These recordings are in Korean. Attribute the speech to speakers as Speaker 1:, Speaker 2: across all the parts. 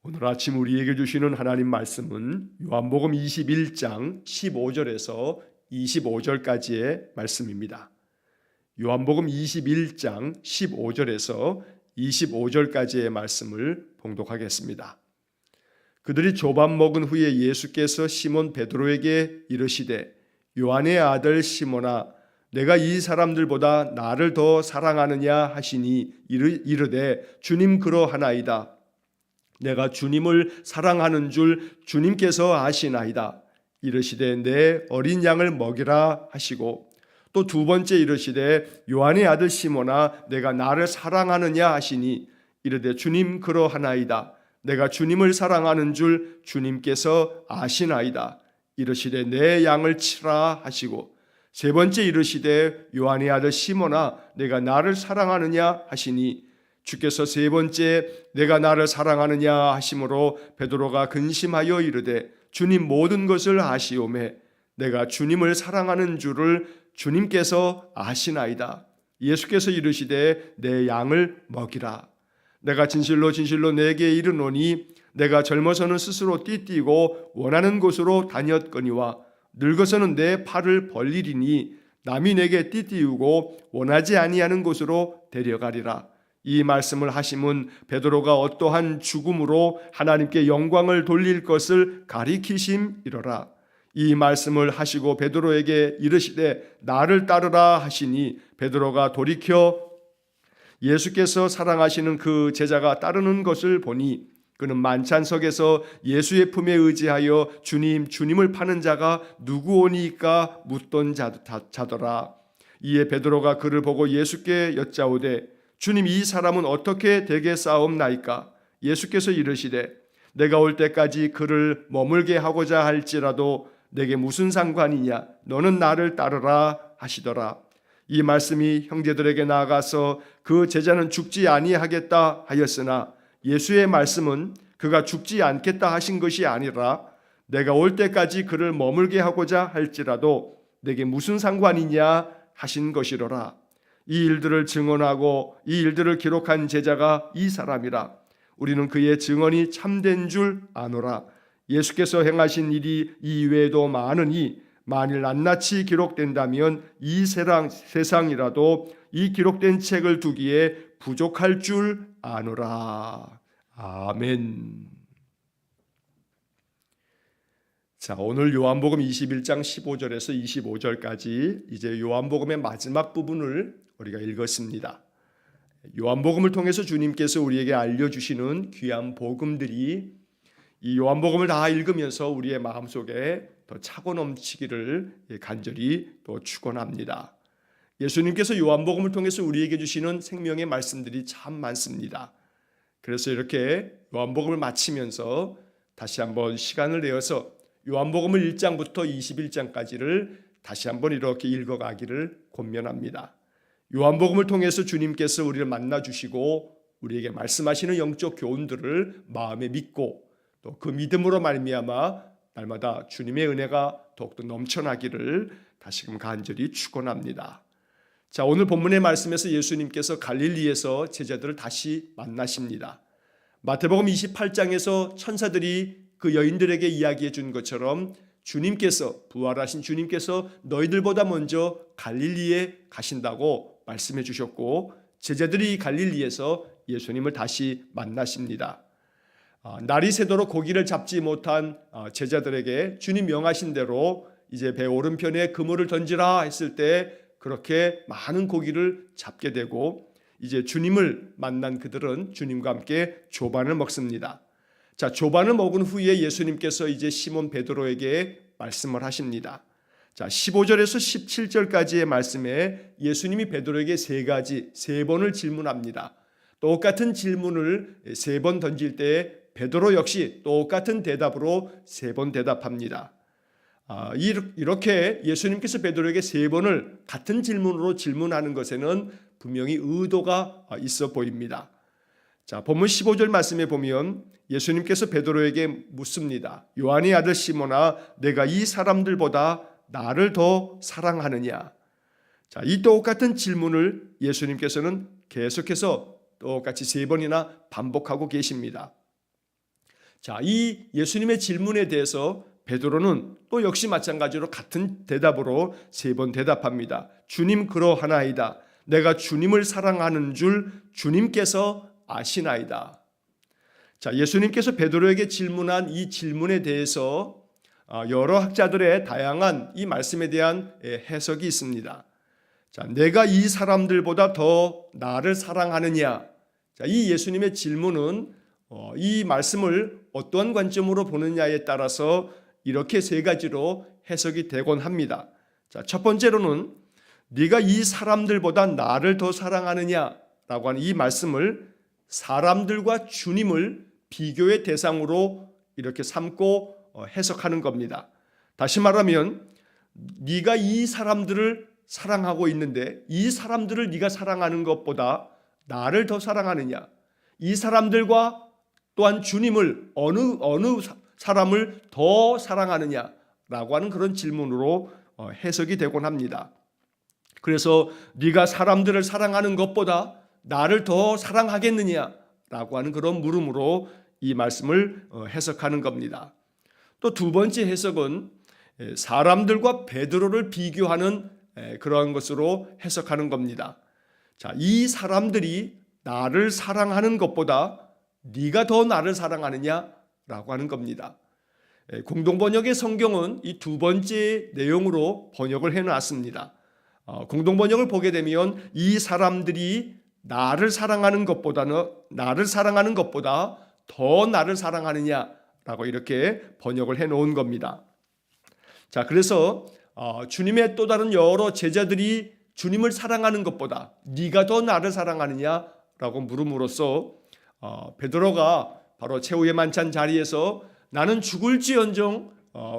Speaker 1: 오늘 아침 우리에게 주시는 하나님 말씀은 요한복음 21장 15절에서 25절까지의 말씀입니다. 요한복음 21장 15절에서 25절까지의 말씀을 봉독하겠습니다. 그들이 조밥 먹은 후에 예수께서 시몬 베드로에게 이르시되 요한의 아들 시몬아 내가 이 사람들보다 나를 더 사랑하느냐 하시니 이르되 주님 그러하나이다. 내가 주님을 사랑하는 줄 주님께서 아시나이다. 이르시되 내 어린 양을 먹이라 하시고 또 두 번째 이르시되 요한의 아들 시몬아 내가 나를 사랑하느냐 하시니 이르되 주님 그러하나이다. 내가 주님을 사랑하는 줄 주님께서 아시나이다. 이르시되 내 양을 치라 하시고 세 번째 이르시되 요한의 아들 시몬아 내가 나를 사랑하느냐 하시니 주께서 세 번째 내가 나를 사랑하느냐 하심으로 베드로가 근심하여 이르되 주님 모든 것을 아시오매 내가 주님을 사랑하는 줄을 주님께서 아시나이다. 예수께서 이르시되 내 양을 먹이라. 내가 진실로 진실로 내게 이르노니 내가 젊어서는 스스로 띠띠고 원하는 곳으로 다녔거니와 늙어서는 내 팔을 벌리리니 남이 내게 띠띠우고 원하지 아니하는 곳으로 데려가리라. 이 말씀을 하심은 베드로가 어떠한 죽음으로 하나님께 영광을 돌릴 것을 가리키심이로라. 이 말씀을 하시고 베드로에게 이르시되 나를 따르라 하시니 베드로가 돌이켜 예수께서 사랑하시는 그 제자가 따르는 것을 보니 그는 만찬석에서 예수의 품에 의지하여 주님을 파는 자가 누구오니까 묻던 자더라. 이에 베드로가 그를 보고 예수께 여짜오되 주님 이 사람은 어떻게 되겠사옵나이까? 예수께서 이르시되 내가 올 때까지 그를 머물게 하고자 할지라도 내게 무슨 상관이냐? 너는 나를 따르라 하시더라. 이 말씀이 형제들에게 나아가서 그 제자는 죽지 아니하겠다 하였으나 예수의 말씀은 그가 죽지 않겠다 하신 것이 아니라 내가 올 때까지 그를 머물게 하고자 할지라도 내게 무슨 상관이냐 하신 것이로라. 이 일들을 증언하고 이 일들을 기록한 제자가 이 사람이라. 우리는 그의 증언이 참된 줄 아노라. 예수께서 행하신 일이 이외에도 많으니 만일 낱낱이 기록된다면 이 세상이라도 이 기록된 책을 두기에 부족할 줄 아노라. 아멘. 자, 오늘 요한복음 21장 15절에서 25절까지 이제 요한복음의 마지막 부분을 우리가 읽었습니다. 요한복음을 통해서 주님께서 우리에게 알려주시는 귀한 복음들이 이 요한복음을 다 읽으면서 우리의 마음속에 더 차고 넘치기를 간절히 또 축원합니다. 예수님께서 요한복음을 통해서 우리에게 주시는 생명의 말씀들이 참 많습니다. 그래서 이렇게 요한복음을 마치면서 다시 한번 시간을 내어서 요한복음을 1장부터 21장까지를 다시 한번 이렇게 읽어가기를 권면합니다. 요한복음을 통해서 주님께서 우리를 만나주시고 우리에게 말씀하시는 영적 교훈들을 마음에 믿고 또 그 믿음으로 말미암아 날마다 주님의 은혜가 더욱더 넘쳐나기를 다시금 간절히 축원합니다. 자, 오늘 본문의 말씀에서 예수님께서 갈릴리에서 제자들을 다시 만나십니다. 마태복음 28장에서 천사들이 그 여인들에게 이야기해 준 것처럼 주님께서 부활하신 주님께서 너희들보다 먼저 갈릴리에 가신다고 말씀해 주셨고 제자들이 갈릴리에서 예수님을 다시 만나십니다. 날이 새도록 고기를 잡지 못한 제자들에게 주님 명하신 대로 이제 배 오른편에 그물을 던지라 했을 때 그렇게 많은 고기를 잡게 되고 이제 주님을 만난 그들은 주님과 함께 조반을 먹습니다. 자, 조반을 먹은 후에 예수님께서 이제 시몬 베드로에게 말씀을 하십니다. 자, 15절에서 17절까지의 말씀에 예수님이 베드로에게 세 번을 질문합니다. 똑같은 질문을 세 번 던질 때 베드로 역시 똑같은 대답으로 세 번 대답합니다. 이렇게 예수님께서 베드로에게 세 번을 같은 질문으로 질문하는 것에는 분명히 의도가 있어 보입니다. 자, 본문 15절 말씀에 보면 예수님께서 베드로에게 묻습니다. 요한의 아들 시몬아, 내가 이 사람들보다 나를 더 사랑하느냐? 자, 이 똑같은 질문을 예수님께서는 계속해서 똑같이 세 번이나 반복하고 계십니다. 자, 이 예수님의 질문에 대해서 베드로는 또 역시 마찬가지로 같은 대답으로 3번 대답합니다. 주님 그러하나이다. 내가 주님을 사랑하는 줄 주님께서 아시나이다. 자, 예수님께서 베드로에게 질문한 이 질문에 대해서 여러 학자들의 다양한 이 말씀에 대한 해석이 있습니다. 자, 내가 이 사람들보다 더 나를 사랑하느냐? 자, 이 예수님의 질문은 이 말씀을 어떠한 관점으로 보느냐에 따라서 이렇게 3가지로 해석이 되곤 합니다. 자, 첫 번째로는 네가 이 사람들보다 나를 더 사랑하느냐라고 하는 이 말씀을 사람들과 주님을 비교의 대상으로 이렇게 삼고 해석하는 겁니다. 다시 말하면 네가 이 사람들을 사랑하고 있는데 이 사람들을 네가 사랑하는 것보다 나를 더 사랑하느냐? 이 사람들과 또한 주님을 어느 사람을 더 사랑하느냐라고 하는 그런 질문으로 해석이 되곤 합니다. 그래서 네가 사람들을 사랑하는 것보다 나를 더 사랑하겠느냐라고 하는 그런 물음으로 이 말씀을 해석하는 겁니다. 또 두 번째 해석은 사람들과 베드로를 비교하는 그러한 것으로 해석하는 겁니다. 자, 이 사람들이 나를 사랑하는 것보다 네가 더 나를 사랑하느냐라고 하는 겁니다. 공동번역의 성경은 이 두 번째 내용으로 번역을 해놨습니다. 공동번역을 보게 되면 이 사람들이 나를 사랑하는 것보다 더 나를 사랑하느냐라고 이렇게 번역을 해놓은 겁니다. 자, 그래서 주님의 또 다른 여러 제자들이 주님을 사랑하는 것보다 네가 더 나를 사랑하느냐라고 물음으로써 베드로가 바로 최후의 만찬 자리에서 나는 죽을지언정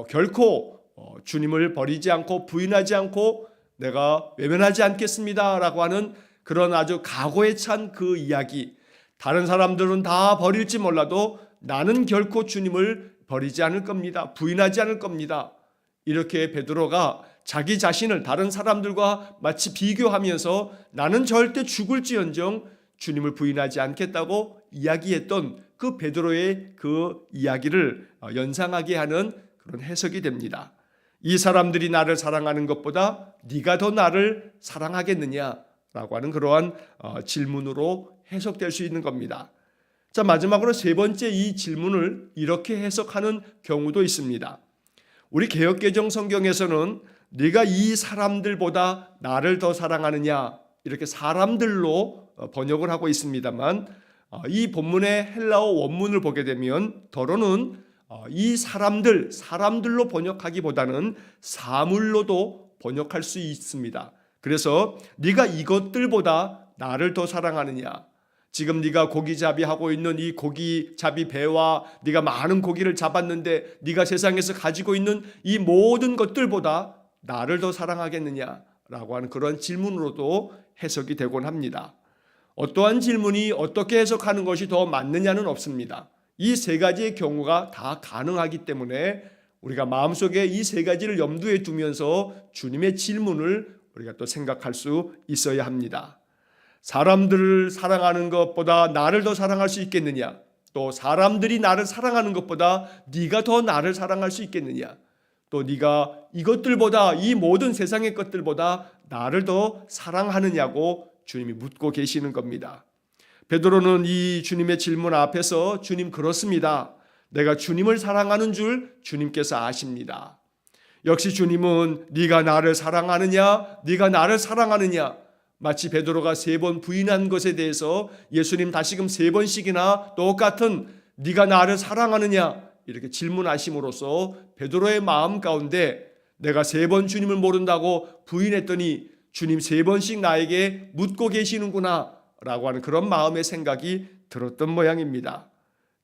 Speaker 1: 결코 주님을 버리지 않고 부인하지 않고 내가 외면하지 않겠습니다라고 하는 그런 아주 각오에 찬 그 이야기, 다른 사람들은 다 버릴지 몰라도 나는 결코 주님을 버리지 않을 겁니다. 부인하지 않을 겁니다. 이렇게 베드로가 자기 자신을 다른 사람들과 마치 비교하면서 나는 절대 죽을지언정 주님을 부인하지 않겠다고 이야기했던 그 베드로의 그 이야기를 연상하게 하는 그런 해석이 됩니다. 이 사람들이 나를 사랑하는 것보다 네가 더 나를 사랑하겠느냐라고 하는 그러한 질문으로 해석될 수 있는 겁니다. 자, 마지막으로 3번째 이 질문을 이렇게 해석하는 경우도 있습니다. 우리 개역개정 성경에서는 네가 이 사람들보다 나를 더 사랑하느냐 이렇게 사람들로 번역을 하고 있습니다만 이 본문의 헬라어 원문을 보게 되면 더러는 이 사람들로 번역하기보다는 사물로도 번역할 수 있습니다. 그래서 네가 이것들보다 나를 더 사랑하느냐, 지금 네가 고기잡이 하고 있는 이 고기잡이 배와 네가 많은 고기를 잡았는데 네가 세상에서 가지고 있는 이 모든 것들보다 나를 더 사랑하겠느냐라고 하는 그런 질문으로도 해석이 되곤 합니다. 어떠한 질문이 어떻게 해석하는 것이 더 맞느냐는 없습니다. 이 3가지의 경우가 다 가능하기 때문에 우리가 마음속에 이 3가지를 염두에 두면서 주님의 질문을 우리가 또 생각할 수 있어야 합니다. 사람들을 사랑하는 것보다 나를 더 사랑할 수 있겠느냐? 또 사람들이 나를 사랑하는 것보다 네가 더 나를 사랑할 수 있겠느냐? 또 네가 이것들보다 이 모든 세상의 것들보다 나를 더 사랑하느냐고 주님이 묻고 계시는 겁니다. 베드로는 이 주님의 질문 앞에서 주님 그렇습니다. 내가 주님을 사랑하는 줄 주님께서 아십니다. 역시 주님은 네가 나를 사랑하느냐? 네가 나를 사랑하느냐? 마치 베드로가 3번 부인한 것에 대해서 예수님 다시금 3번씩이나 똑같은 네가 나를 사랑하느냐? 이렇게 질문하심으로써 베드로의 마음 가운데 내가 3번 주님을 모른다고 부인했더니 주님 3번씩 나에게 묻고 계시는구나 라고 하는 그런 마음의 생각이 들었던 모양입니다.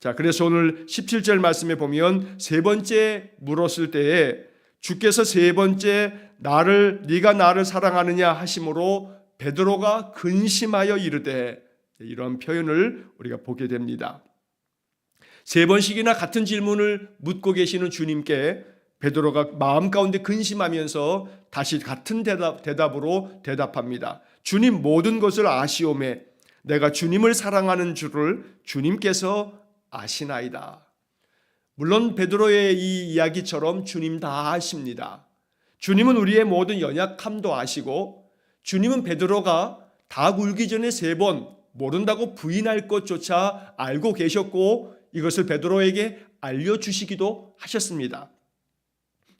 Speaker 1: 자, 그래서 오늘 17절 말씀에 보면 3번째 물었을 때에 주께서 3번째 네가 나를 사랑하느냐 하심으로 베드로가 근심하여 이르되, 이런 표현을 우리가 보게 됩니다. 3번씩이나 같은 질문을 묻고 계시는 주님께 베드로가 마음 가운데 근심하면서 다시 같은 대답으로 대답합니다. 주님 모든 것을 아시오매 내가 주님을 사랑하는 줄을 주님께서 아시나이다. 물론 베드로의 이 이야기처럼 주님 다 아십니다. 주님은 우리의 모든 연약함도 아시고 주님은 베드로가 닭 울기 전에 3번 모른다고 부인할 것조차 알고 계셨고 이것을 베드로에게 알려주시기도 하셨습니다.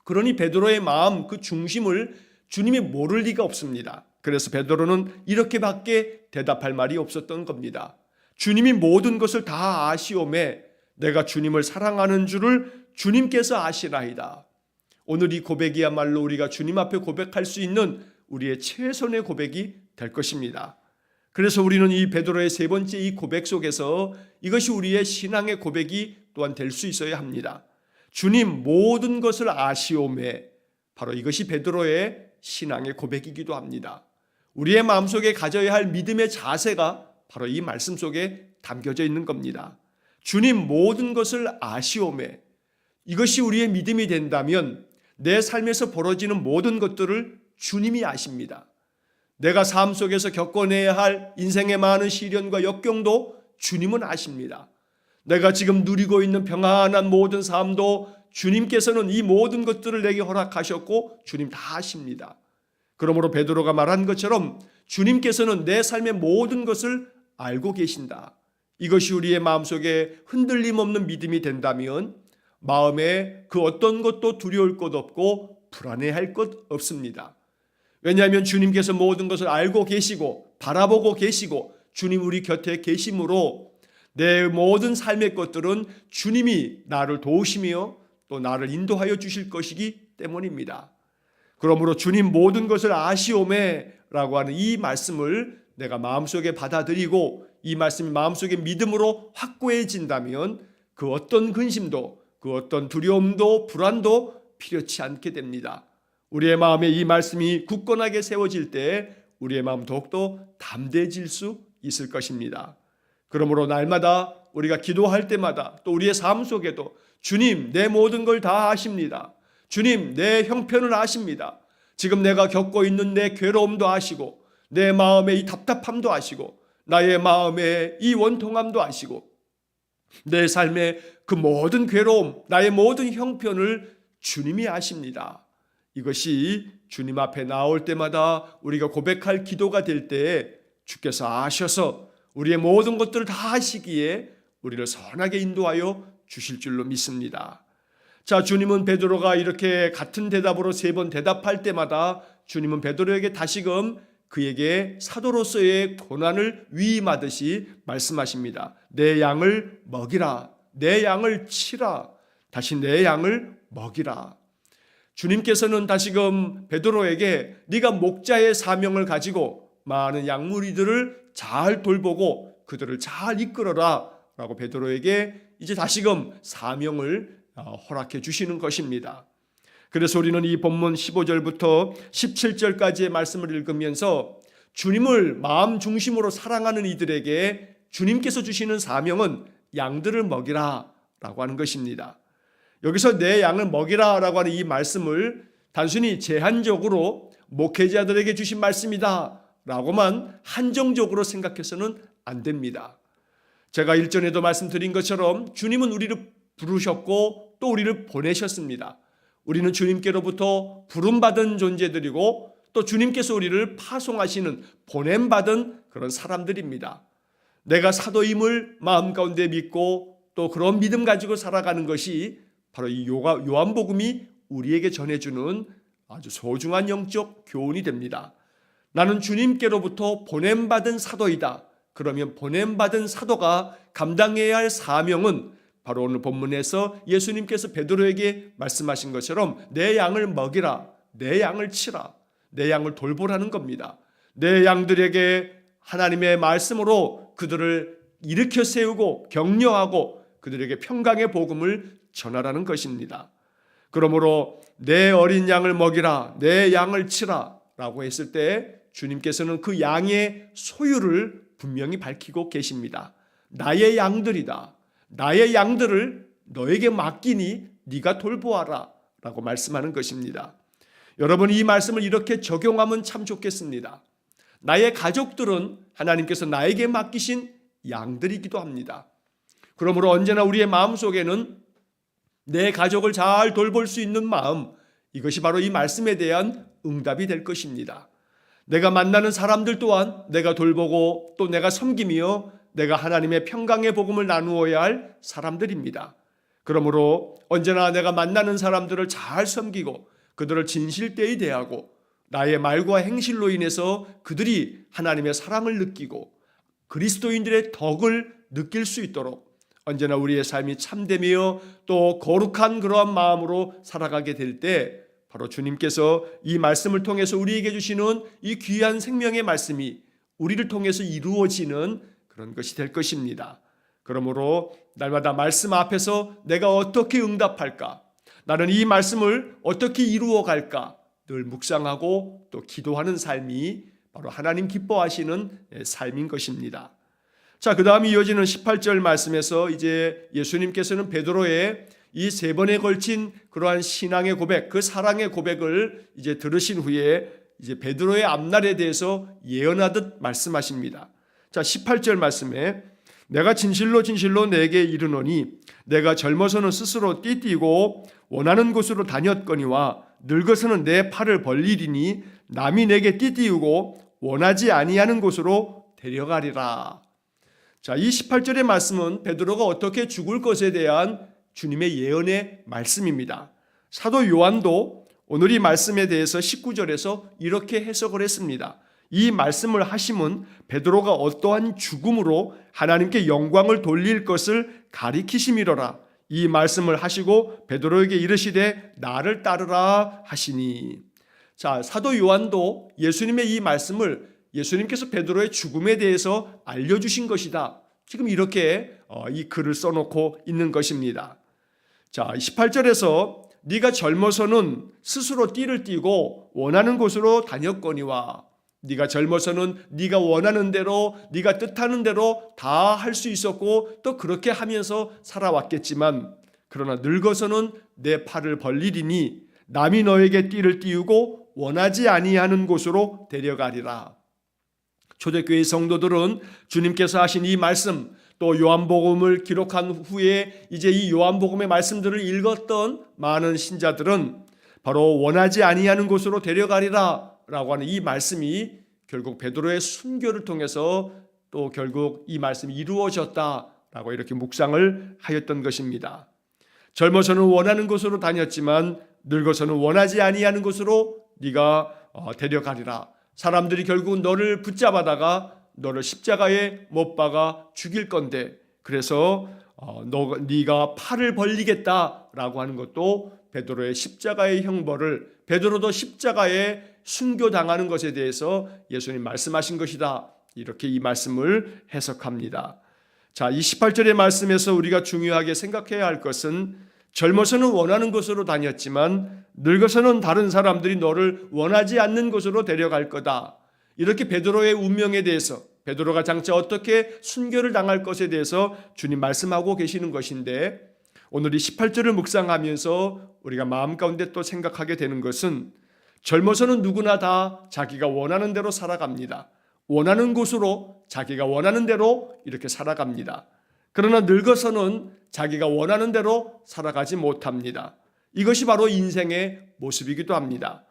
Speaker 1: 그러니 베드로의 마음 그 중심을 주님이 모를 리가 없습니다. 그래서 베드로는 이렇게밖에 대답할 말이 없었던 겁니다. 주님이 모든 것을 다 아시오매 내가 주님을 사랑하는 줄을 주님께서 아시나이다. 오늘 이 고백이야말로 우리가 주님 앞에 고백할 수 있는 우리의 최선의 고백이 될 것입니다. 그래서 우리는 이 베드로의 3번째 이 고백 속에서 이것이 우리의 신앙의 고백이 또한 될 수 있어야 합니다. 주님 모든 것을 아시오매, 바로 이것이 베드로의 신앙의 고백이기도 합니다. 우리의 마음속에 가져야 할 믿음의 자세가 바로 이 말씀 속에 담겨져 있는 겁니다. 주님 모든 것을 아시오매, 이것이 우리의 믿음이 된다면 내 삶에서 벌어지는 모든 것들을 주님이 아십니다. 내가 삶 속에서 겪어내야 할 인생의 많은 시련과 역경도 주님은 아십니다. 내가 지금 누리고 있는 평안한 모든 삶도 주님께서는 이 모든 것들을 내게 허락하셨고 주님 다 아십니다. 그러므로 베드로가 말한 것처럼 주님께서는 내 삶의 모든 것을 알고 계신다. 이것이 우리의 마음속에 흔들림 없는 믿음이 된다면 마음에 그 어떤 것도 두려울 것 없고 불안해할 것 없습니다. 왜냐하면 주님께서 모든 것을 알고 계시고 바라보고 계시고 주님 우리 곁에 계심으로 내 모든 삶의 것들은 주님이 나를 도우시며 또 나를 인도하여 주실 것이기 때문입니다. 그러므로 주님 모든 것을 아시오매 라고 하는 이 말씀을 내가 마음속에 받아들이고 이 말씀이 마음속에 믿음으로 확고해진다면 그 어떤 근심도 그 어떤 두려움도 불안도 필요치 않게 됩니다. 우리의 마음에 이 말씀이 굳건하게 세워질 때 우리의 마음 더욱더 담대해질 수 있을 것입니다. 그러므로 날마다 우리가 기도할 때마다 또 우리의 삶 속에도 주님 내 모든 걸 다 아십니다. 주님 내 형편을 아십니다. 지금 내가 겪고 있는 내 괴로움도 아시고 내 마음의 이 답답함도 아시고 나의 마음의 이 원통함도 아시고 내 삶의 그 모든 괴로움 나의 모든 형편을 주님이 아십니다. 이것이 주님 앞에 나올 때마다 우리가 고백할 기도가 될 때 주께서 아셔서 우리의 모든 것들을 다 하시기에 우리를 선하게 인도하여 주실 줄로 믿습니다. 자, 주님은 베드로가 이렇게 같은 대답으로 3번 대답할 때마다 주님은 베드로에게 다시금 그에게 사도로서의 고난을 위임하듯이 말씀하십니다. 내 양을 먹이라, 내 양을 치라, 다시 내 양을 먹이라. 주님께서는 다시금 베드로에게 네가 목자의 사명을 가지고 많은 양무리들을 잘 돌보고 그들을 잘 이끌어라 라고 베드로에게 이제 다시금 사명을 허락해 주시는 것입니다. 그래서 우리는 이 본문 15절부터 17절까지의 말씀을 읽으면서 주님을 마음 중심으로 사랑하는 이들에게 주님께서 주시는 사명은 양들을 먹이라 라고 하는 것입니다. 여기서 내 양을 먹이라 라고 하는 이 말씀을 단순히 제한적으로 목회자들에게 주신 말씀이다 라고만 한정적으로 생각해서는 안 됩니다. 제가 일전에도 말씀드린 것처럼 주님은 우리를 부르셨고 또 우리를 보내셨습니다. 우리는 주님께로부터 부름받은 존재들이고 또 주님께서 우리를 파송하시는 보냄받은 그런 사람들입니다. 내가 사도임을 마음 가운데 믿고 또 그런 믿음 가지고 살아가는 것이 바로 이 요한복음이 우리에게 전해주는 아주 소중한 영적 교훈이 됩니다. 나는 주님께로부터 보냄받은 사도이다. 그러면 보냄받은 사도가 감당해야 할 사명은 바로 오늘 본문에서 예수님께서 베드로에게 말씀하신 것처럼 내 양을 먹이라, 내 양을 치라, 내 양을 돌보라는 겁니다. 내 양들에게 하나님의 말씀으로 그들을 일으켜 세우고 격려하고 그들에게 평강의 복음을 전하라는 것입니다. 그러므로 내 어린 양을 먹이라, 내 양을 치라 라고 했을 때 주님께서는 그 양의 소유를 분명히 밝히고 계십니다. 나의 양들이다. 나의 양들을 너에게 맡기니 네가 돌보아라 라고 말씀하는 것입니다. 여러분 이 말씀을 이렇게 적용하면 참 좋겠습니다. 나의 가족들은 하나님께서 나에게 맡기신 양들이기도 합니다. 그러므로 언제나 우리의 마음속에는 내 가족을 잘 돌볼 수 있는 마음, 이것이 바로 이 말씀에 대한 응답이 될 것입니다. 내가 만나는 사람들 또한 내가 돌보고 또 내가 섬기며 내가 하나님의 평강의 복음을 나누어야 할 사람들입니다. 그러므로 언제나 내가 만나는 사람들을 잘 섬기고 그들을 진실되이 대하고 나의 말과 행실로 인해서 그들이 하나님의 사랑을 느끼고 그리스도인들의 덕을 느낄 수 있도록 언제나 우리의 삶이 참되며 또 거룩한 그러한 마음으로 살아가게 될 때 바로 주님께서 이 말씀을 통해서 우리에게 주시는 이 귀한 생명의 말씀이 우리를 통해서 이루어지는 그런 것이 될 것입니다. 그러므로 날마다 말씀 앞에서 내가 어떻게 응답할까? 나는 이 말씀을 어떻게 이루어 갈까? 늘 묵상하고 또 기도하는 삶이 바로 하나님 기뻐하시는 삶인 것입니다. 자, 그다음 이어지는 18절 말씀에서 이제 예수님께서는 베드로의 이 세 번에 걸친 그러한 신앙의 고백, 그 사랑의 고백을 이제 들으신 후에 이제 베드로의 앞날에 대해서 예언하듯 말씀하십니다. 자, 18절 말씀에 내가 진실로 진실로 내게 이르노니 내가 젊어서는 스스로 띠띠고 원하는 곳으로 다녔거니와 늙어서는 내 팔을 벌리리니 남이 내게 띠띠우고 원하지 아니하는 곳으로 데려가리라. 자, 이 18절의 말씀은 베드로가 어떻게 죽을 것에 대한 주님의 예언의 말씀입니다. 사도 요한도 오늘 이 말씀에 대해서 19절에서 이렇게 해석을 했습니다. 이 말씀을 하심은 베드로가 어떠한 죽음으로 하나님께 영광을 돌릴 것을 가리키심이로라. 이 말씀을 하시고 베드로에게 이르시되 나를 따르라 하시니. 자, 사도 요한도 예수님의 이 말씀을 예수님께서 베드로의 죽음에 대해서 알려주신 것이다. 지금 이렇게 이 글을 써놓고 있는 것입니다. 자, 18절에서 네가 젊어서는 스스로 띠를 띠고 원하는 곳으로 다녔거니와 네가 젊어서는 네가 원하는 대로 네가 뜻하는 대로 다 할 수 있었고 또 그렇게 하면서 살아왔겠지만 그러나 늙어서는 내 팔을 벌리리니 남이 너에게 띠를 띠우고 원하지 아니하는 곳으로 데려가리라. 초대교회 성도들은 주님께서 하신 이 말씀 또 요한복음을 기록한 후에 이제 이 요한복음의 말씀들을 읽었던 많은 신자들은 바로 원하지 아니하는 곳으로 데려가리라 라고 하는 이 말씀이 결국 베드로의 순교를 통해서 또 결국 이 말씀이 이루어졌다라고 이렇게 묵상을 하였던 것입니다. 젊어서는 원하는 곳으로 다녔지만 늙어서는 원하지 아니하는 곳으로 네가 데려가리라. 사람들이 결국 너를 붙잡아다가 너를 십자가에 못 박아 죽일 건데 그래서 네가 팔을 벌리겠다라고 하는 것도 베드로의 십자가의 형벌을 베드로도 십자가에 순교당하는 것에 대해서 예수님 말씀하신 것이다. 이렇게 이 말씀을 해석합니다. 자, 이 18절의 말씀에서 우리가 중요하게 생각해야 할 것은 젊어서는 원하는 곳으로 다녔지만 늙어서는 다른 사람들이 너를 원하지 않는 곳으로 데려갈 거다. 이렇게 베드로의 운명에 대해서 베드로가 장차 어떻게 순교를 당할 것에 대해서 주님 말씀하고 계시는 것인데 오늘 이 18절을 묵상하면서 우리가 마음 가운데 또 생각하게 되는 것은 젊어서는 누구나 다 자기가 원하는 대로 살아갑니다. 원하는 곳으로 자기가 원하는 대로 이렇게 살아갑니다. 그러나 늙어서는 자기가 원하는 대로 살아가지 못합니다. 이것이 바로 인생의 모습이기도 합니다.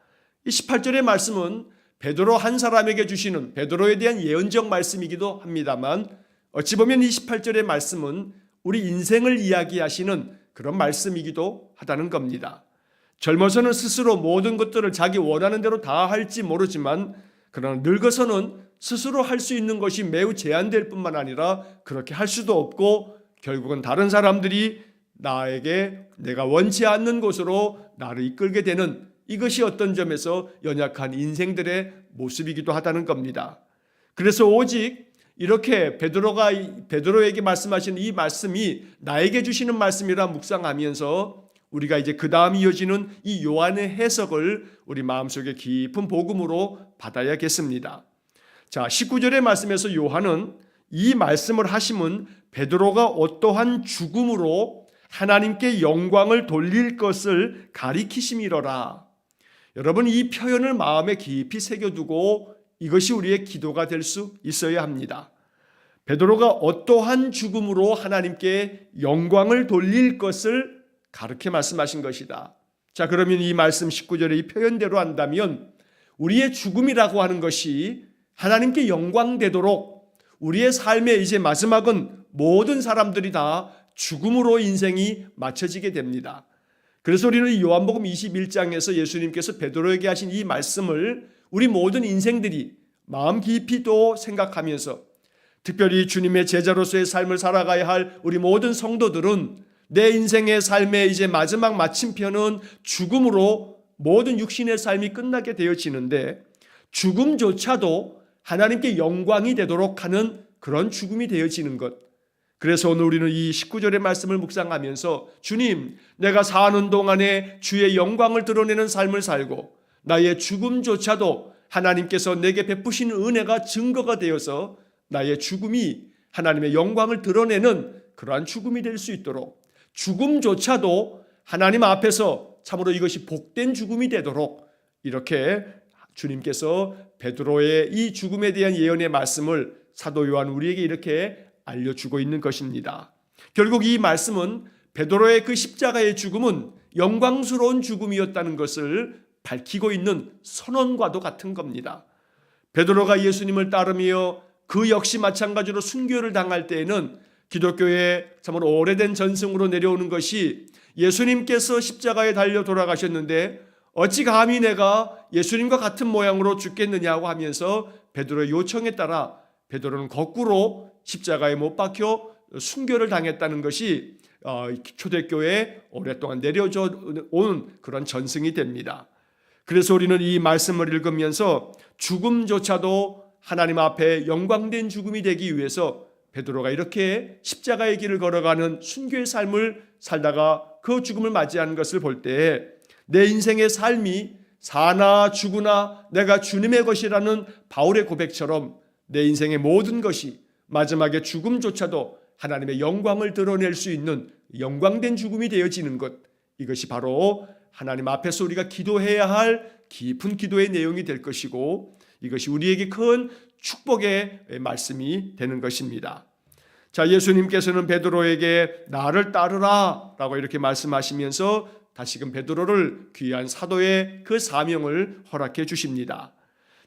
Speaker 1: 이 18절의 말씀은 베드로 한 사람에게 주시는 베드로에 대한 예언적 말씀이기도 합니다만 어찌 보면 이 18절의 말씀은 우리 인생을 이야기하시는 그런 말씀이기도 하다는 겁니다. 젊어서는 스스로 모든 것들을 자기 원하는 대로 다 할지 모르지만 그러나 늙어서는 스스로 할 수 있는 것이 매우 제한될 뿐만 아니라 그렇게 할 수도 없고 결국은 다른 사람들이 나에게 내가 원치 않는 곳으로 나를 이끌게 되는 이것이 어떤 점에서 연약한 인생들의 모습이기도 하다는 겁니다. 그래서 오직 이렇게 베드로에게 말씀하시는 이 말씀이 나에게 주시는 말씀이라 묵상하면서 우리가 이제 그 다음 이어지는 이 요한의 해석을 우리 마음속에 깊은 복음으로 받아야겠습니다. 자, 19절의 말씀에서 요한은 이 말씀을 하심은 베드로가 어떠한 죽음으로 하나님께 영광을 돌릴 것을 가리키심이로라. 여러분, 이 표현을 마음에 깊이 새겨두고 이것이 우리의 기도가 될 수 있어야 합니다. 베드로가 어떠한 죽음으로 하나님께 영광을 돌릴 것을 가르쳐 말씀하신 것이다. 자, 그러면 이 말씀 19절의 이 표현대로 한다면 우리의 죽음이라고 하는 것이 하나님께 영광되도록 우리의 삶의 이제 마지막은 모든 사람들이 다 죽음으로 인생이 맞춰지게 됩니다. 그래서 우리는 요한복음 21장에서 예수님께서 베드로에게 하신 이 말씀을 우리 모든 인생들이 마음 깊이 또 생각하면서 특별히 주님의 제자로서의 삶을 살아가야 할 우리 모든 성도들은 내 인생의 삶의 이제 마지막 마침표는 죽음으로 모든 육신의 삶이 끝나게 되어지는데 죽음조차도 하나님께 영광이 되도록 하는 그런 죽음이 되어지는 것. 그래서 오늘 우리는 이 19절의 말씀을 묵상하면서 주님, 내가 사는 동안에 주의 영광을 드러내는 삶을 살고 나의 죽음조차도 하나님께서 내게 베푸시는 은혜가 증거가 되어서 나의 죽음이 하나님의 영광을 드러내는 그러한 죽음이 될 수 있도록 죽음조차도 하나님 앞에서 참으로 이것이 복된 죽음이 되도록 이렇게 주님께서 베드로의 이 죽음에 대한 예언의 말씀을 사도 요한 우리에게 이렇게 알려주고 있는 것입니다. 결국 이 말씀은 베드로의 그 십자가의 죽음은 영광스러운 죽음이었다는 것을 밝히고 있는 선언과도 같은 겁니다. 베드로가 예수님을 따르며 그 역시 마찬가지로 순교를 당할 때에는 기독교의 참으로 오래된 전승으로 내려오는 것이 예수님께서 십자가에 달려 돌아가셨는데 어찌 감히 내가 예수님과 같은 모양으로 죽겠느냐고 하면서 베드로의 요청에 따라 베드로는 거꾸로 십자가에 못 박혀 순교를 당했다는 것이 초대교회에 오랫동안 내려져 온 그런 전승이 됩니다. 그래서 우리는 이 말씀을 읽으면서 죽음조차도 하나님 앞에 영광된 죽음이 되기 위해서 베드로가 이렇게 십자가의 길을 걸어가는 순교의 삶을 살다가 그 죽음을 맞이하는 것을 볼 때 내 인생의 삶이 사나 죽으나 내가 주님의 것이라는 바울의 고백처럼 내 인생의 모든 것이 마지막에 죽음조차도 하나님의 영광을 드러낼 수 있는 영광된 죽음이 되어지는 것, 이것이 바로 하나님 앞에서 우리가 기도해야 할 깊은 기도의 내용이 될 것이고 이것이 우리에게 큰 축복의 말씀이 되는 것입니다. 자, 예수님께서는 베드로에게 나를 따르라 라고 이렇게 말씀하시면서 다시금 베드로를 귀한 사도의 그 사명을 허락해 주십니다.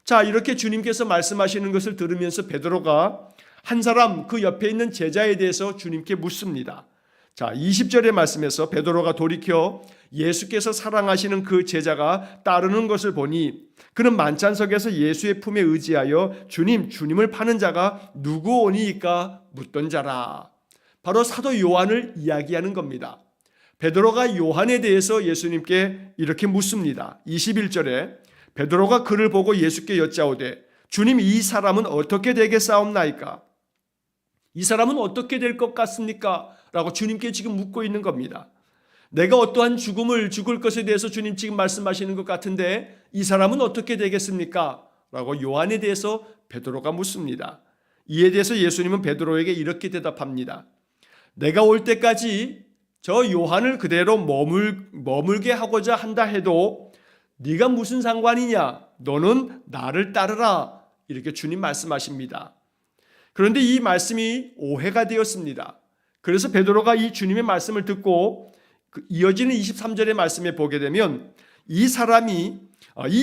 Speaker 1: 자, 이렇게 주님께서 말씀하시는 것을 들으면서 베드로가 한 사람 그 옆에 있는 제자에 대해서 주님께 묻습니다. 자, 20절의 말씀에서 베드로가 돌이켜 예수께서 사랑하시는 그 제자가 따르는 것을 보니 그는 만찬석에서 예수의 품에 의지하여 주님을 파는 자가 누구 오니이까 묻던 자라. 바로 사도 요한을 이야기하는 겁니다. 베드로가 요한에 대해서 예수님께 이렇게 묻습니다. 21절에 베드로가 그를 보고 예수께 여짜오되 주님, 이 사람은 어떻게 되겠사옵나이까? 이 사람은 어떻게 될 것 같습니까? 라고 주님께 지금 묻고 있는 겁니다. 내가 어떠한 죽음을 죽을 것에 대해서 주님 지금 말씀하시는 것 같은데 이 사람은 어떻게 되겠습니까? 라고 요한에 대해서 베드로가 묻습니다. 이에 대해서 예수님은 베드로에게 이렇게 대답합니다. 내가 올 때까지 저 요한을 그대로 머물게 하고자 한다 해도 네가 무슨 상관이냐? 너는 나를 따르라. 이렇게 주님 말씀하십니다. 그런데 이 말씀이 오해가 되었습니다. 그래서 베드로가 이 주님의 말씀을 듣고 이어지는 23절의 말씀에 보게 되면 이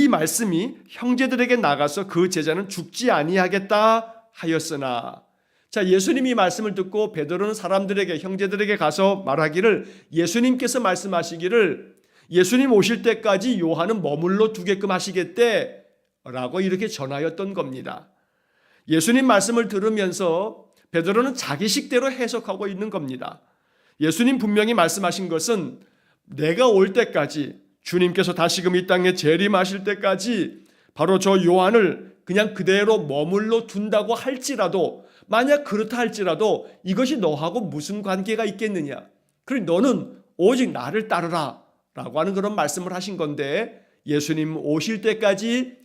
Speaker 1: 말씀이 형제들에게 나가서 그 제자는 죽지 아니하겠다 하였으나, 자, 예수님이 말씀을 듣고 베드로는 사람들에게, 형제들에게 가서 말하기를, 예수님께서 말씀하시기를 예수님 오실 때까지 요한은 머물러 두게끔 하시겠대 라고 이렇게 전하였던 겁니다. 예수님 말씀을 들으면서 베드로는 자기 식대로 해석하고 있는 겁니다. 예수님 분명히 말씀하신 것은 내가 올 때까지, 주님께서 다시금 이 땅에 재림하실 때까지 바로 저 요한을 그냥 그대로 머물러 둔다고 할지라도, 만약 그렇다 할지라도 이것이 너하고 무슨 관계가 있겠느냐? 그러니 너는 오직 나를 따르라 라고 하는 그런 말씀을 하신 건데, 예수님 오실 때까지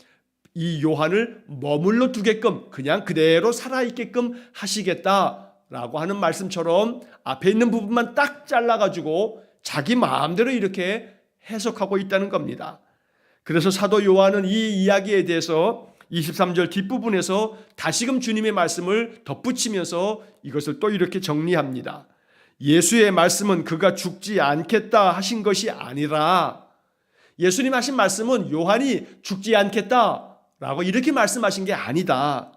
Speaker 1: 이 요한을 머물러 두게끔 그냥 그대로 살아있게끔 하시겠다라고 하는 말씀처럼 앞에 있는 부분만 딱 잘라가지고 자기 마음대로 이렇게 해석하고 있다는 겁니다. 그래서 사도 요한은 이 이야기에 대해서 23절 뒷부분에서 다시금 주님의 말씀을 덧붙이면서 이것을 또 이렇게 정리합니다. 예수의 말씀은 그가 죽지 않겠다 하신 것이 아니라 예수님 하신 말씀은 요한이 죽지 않겠다라고 이렇게 말씀하신 게 아니다.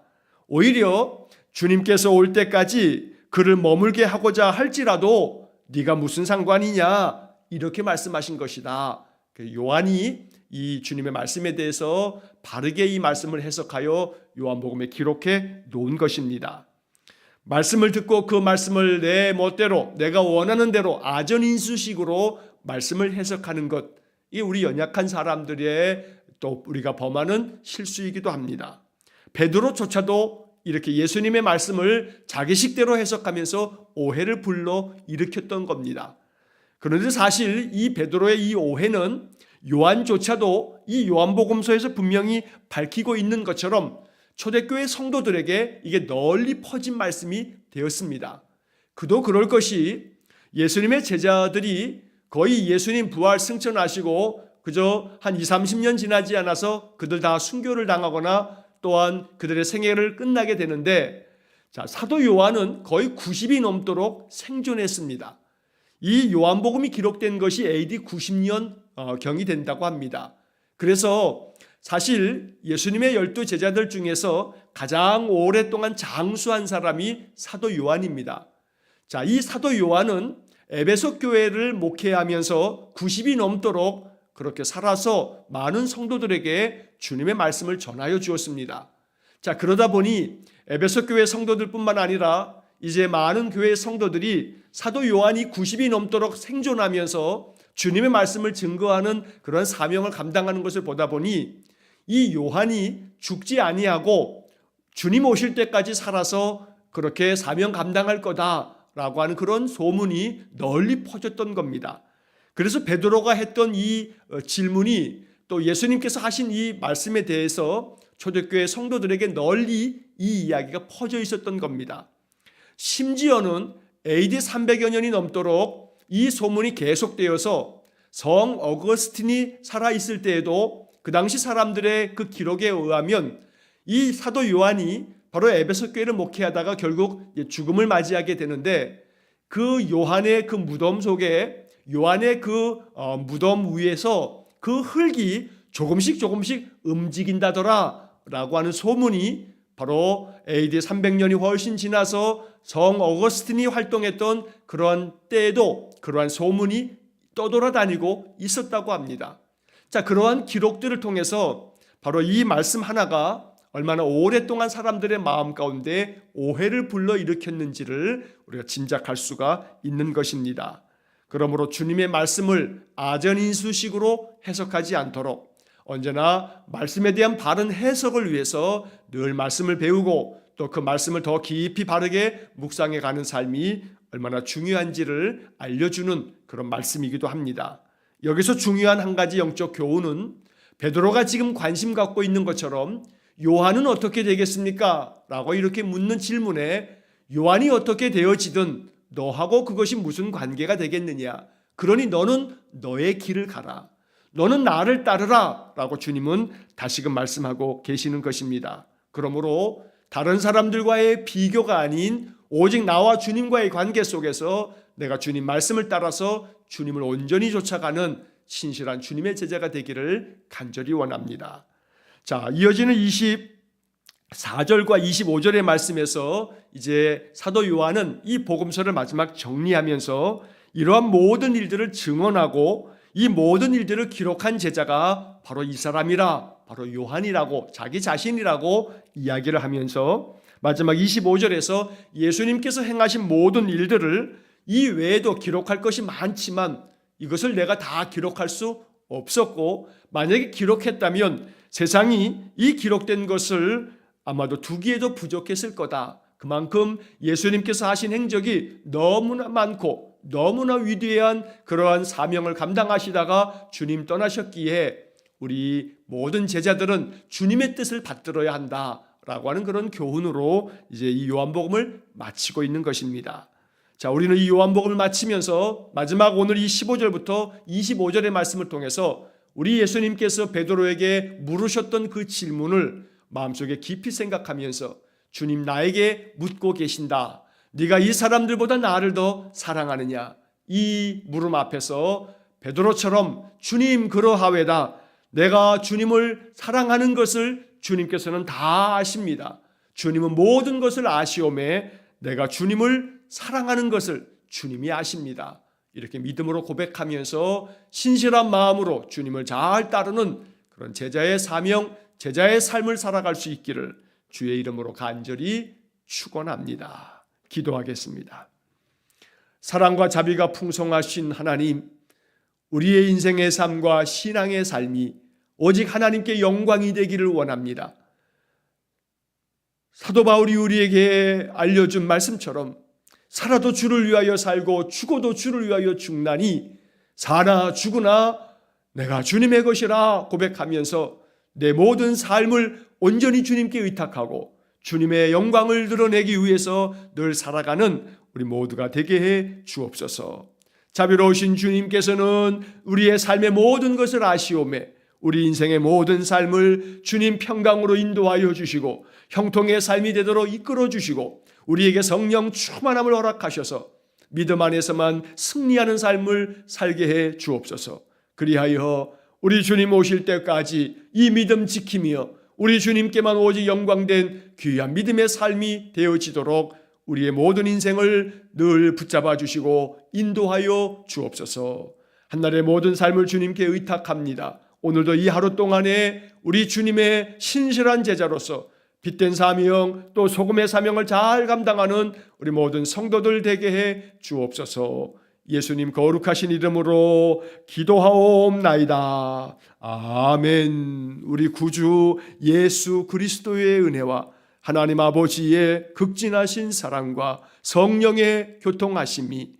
Speaker 1: 오히려 주님께서 올 때까지 그를 머물게 하고자 할지라도 네가 무슨 상관이냐 이렇게 말씀하신 것이다. 요한이 이 주님의 말씀에 대해서 바르게 이 말씀을 해석하여 요한복음에 기록해 놓은 것입니다. 말씀을 듣고 그 말씀을 내 멋대로 내가 원하는 대로 아전인수식으로 말씀을 해석하는 것, 이게 우리 연약한 사람들의 또 우리가 범하는 실수이기도 합니다. 베드로조차도 이렇게 예수님의 말씀을 자기식대로 해석하면서 오해를 불러 일으켰던 겁니다. 그런데 사실 이 베드로의 이 오해는 요한조차도 이 요한복음서에서 분명히 밝히고 있는 것처럼 초대교회 성도들에게 이게 널리 퍼진 말씀이 되었습니다. 그도 그럴 것이 예수님의 제자들이 거의 예수님 부활 승천하시고 그저 한 20-30년 지나지 않아서 그들 다 순교를 당하거나 또한 그들의 생애를 끝나게 되는데, 자, 사도 요한은 거의 90이 넘도록 생존했습니다. 이 요한복음이 기록된 것이 AD 90년 경이 된다고 합니다. 그래서 사실 예수님의 12 제자들 중에서 가장 오랫동안 장수한 사람이 사도 요한입니다. 자, 이 사도 요한은 에베소 교회를 목회하면서 90이 넘도록 그렇게 살아서 많은 성도들에게 주님의 말씀을 전하여 주었습니다. 자, 그러다 보니 에베소 교회 성도들뿐만 아니라 이제 많은 교회 성도들이 사도 요한이 90이 넘도록 생존하면서 주님의 말씀을 증거하는 그런 사명을 감당하는 것을 보다 보니 이 요한이 죽지 아니하고 주님 오실 때까지 살아서 그렇게 사명 감당할 거다라고 하는 그런 소문이 널리 퍼졌던 겁니다. 그래서 베드로가 했던 이 질문이 또 예수님께서 하신 이 말씀에 대해서 초대교회 성도들에게 널리 이 이야기가 퍼져 있었던 겁니다. 심지어는 AD 300여 년이 넘도록 이 소문이 계속되어서 성 어거스틴이 살아있을 때에도 그 당시 사람들의 그 기록에 의하면 이 사도 요한이 바로 에베소 교회를 목회하다가 결국 죽음을 맞이하게 되는데, 그 요한의 그 무덤 속에 요한의 그 무덤 위에서 그 흙이 조금씩 움직인다더라 라고 하는 소문이 바로 AD 300년이 훨씬 지나서 성 어거스틴이 활동했던 그러한 때에도 그러한 소문이 떠돌아다니고 있었다고 합니다. 자, 그러한 기록들을 통해서 바로 이 말씀 하나가 얼마나 오랫동안 사람들의 마음 가운데 오해를 불러일으켰는지를 우리가 짐작할 수가 있는 것입니다. 그러므로 주님의 말씀을 아전인수식으로 해석하지 않도록 언제나 말씀에 대한 바른 해석을 위해서 늘 말씀을 배우고 또 그 말씀을 더 깊이 바르게 묵상해 가는 삶이 얼마나 중요한지를 알려주는 그런 말씀이기도 합니다. 여기서 중요한 한 가지 영적 교훈은 베드로가 지금 관심 갖고 있는 것처럼 요한은 어떻게 되겠습니까? 라고 이렇게 묻는 질문에 요한이 어떻게 되어지든 너하고 그것이 무슨 관계가 되겠느냐? 그러니 너는 너의 길을 가라. 너는 나를 따르라. 라고 주님은 다시금 말씀하고 계시는 것입니다. 그러므로 다른 사람들과의 비교가 아닌 오직 나와 주님과의 관계 속에서 내가 주님 말씀을 따라서 주님을 온전히 쫓아가는 신실한 주님의 제자가 되기를 간절히 원합니다. 자, 이어지는 24절과 25절의 말씀에서 이제 사도 요한은 이 복음서를 마지막 정리하면서 이러한 모든 일들을 증언하고 이 모든 일들을 기록한 제자가 바로 이 사람이라, 바로 요한이라고 자기 자신이라고 이야기를 하면서 마지막 25절에서 예수님께서 행하신 모든 일들을 이 외에도 기록할 것이 많지만 이것을 내가 다 기록할 수 없었고, 만약에 기록했다면 세상이 이 기록된 것을 아마도 두기에도 부족했을 거다. 그만큼 예수님께서 하신 행적이 너무나 많고 너무나 위대한 그러한 사명을 감당하시다가 주님 떠나셨기에 우리 모든 제자들은 주님의 뜻을 받들어야 한다라고 하는 그런 교훈으로 이제 이 요한복음을 마치고 있는 것입니다. 자, 우리는 이 요한복음을 마치면서 마지막 오늘 이 15절부터 25절의 말씀을 통해서 우리 예수님께서 베드로에게 물으셨던 그 질문을 마음속에 깊이 생각하면서 주님 나에게 묻고 계신다. 네가 이 사람들보다 나를 더 사랑하느냐? 이 물음 앞에서 베드로처럼 주님 그러하외다. 내가 주님을 사랑하는 것을 주님께서는 다 아십니다. 주님은 모든 것을 아시오매 내가 주님을 사랑하는 것을 주님이 아십니다. 이렇게 믿음으로 고백하면서 신실한 마음으로 주님을 잘 따르는 그런 제자의 사명, 제자의 삶을 살아갈 수 있기를 주의 이름으로 간절히 축원합니다. 기도하겠습니다. 사랑과 자비가 풍성하신 하나님, 우리의 인생의 삶과 신앙의 삶이 오직 하나님께 영광이 되기를 원합니다. 사도 바울이 우리에게 알려준 말씀처럼 살아도 주를 위하여 살고 죽어도 주를 위하여 죽나니 사나 죽으나 내가 주님의 것이라 고백하면서 내 모든 삶을 온전히 주님께 의탁하고 주님의 영광을 드러내기 위해서 늘 살아가는 우리 모두가 되게 해 주옵소서. 자비로우신 주님께서는 우리의 삶의 모든 것을 아시오매 우리 인생의 모든 삶을 주님 평강으로 인도하여 주시고 형통의 삶이 되도록 이끌어 주시고 우리에게 성령 충만함을 허락하셔서 믿음 안에서만 승리하는 삶을 살게 해 주옵소서. 그리하여 우리 주님 오실 때까지 이 믿음 지키며 우리 주님께만 오직 영광된 귀한 믿음의 삶이 되어지도록 우리의 모든 인생을 늘 붙잡아 주시고 인도하여 주옵소서. 한날의 모든 삶을 주님께 의탁합니다. 오늘도 이 하루 동안에 우리 주님의 신실한 제자로서 빛된 사명 또 소금의 사명을 잘 감당하는 우리 모든 성도들 되게 해 주옵소서. 예수님 거룩하신 이름으로 기도하옵나이다. 아멘. 우리 구주 예수 그리스도의 은혜와 하나님 아버지의 극진하신 사랑과 성령의 교통하심이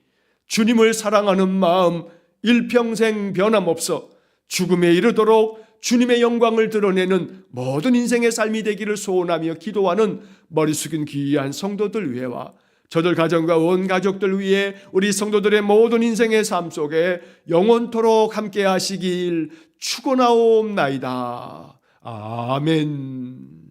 Speaker 1: 주님을 사랑하는 마음 일평생 변함없어 죽음에 이르도록 주님의 영광을 드러내는 모든 인생의 삶이 되기를 소원하며 기도하는 머리 숙인 귀한 성도들 위해와 저들 가정과 온 가족들 위해 우리 성도들의 모든 인생의 삶 속에 영원토록 함께 하시길 축원하옵나이다. 아멘.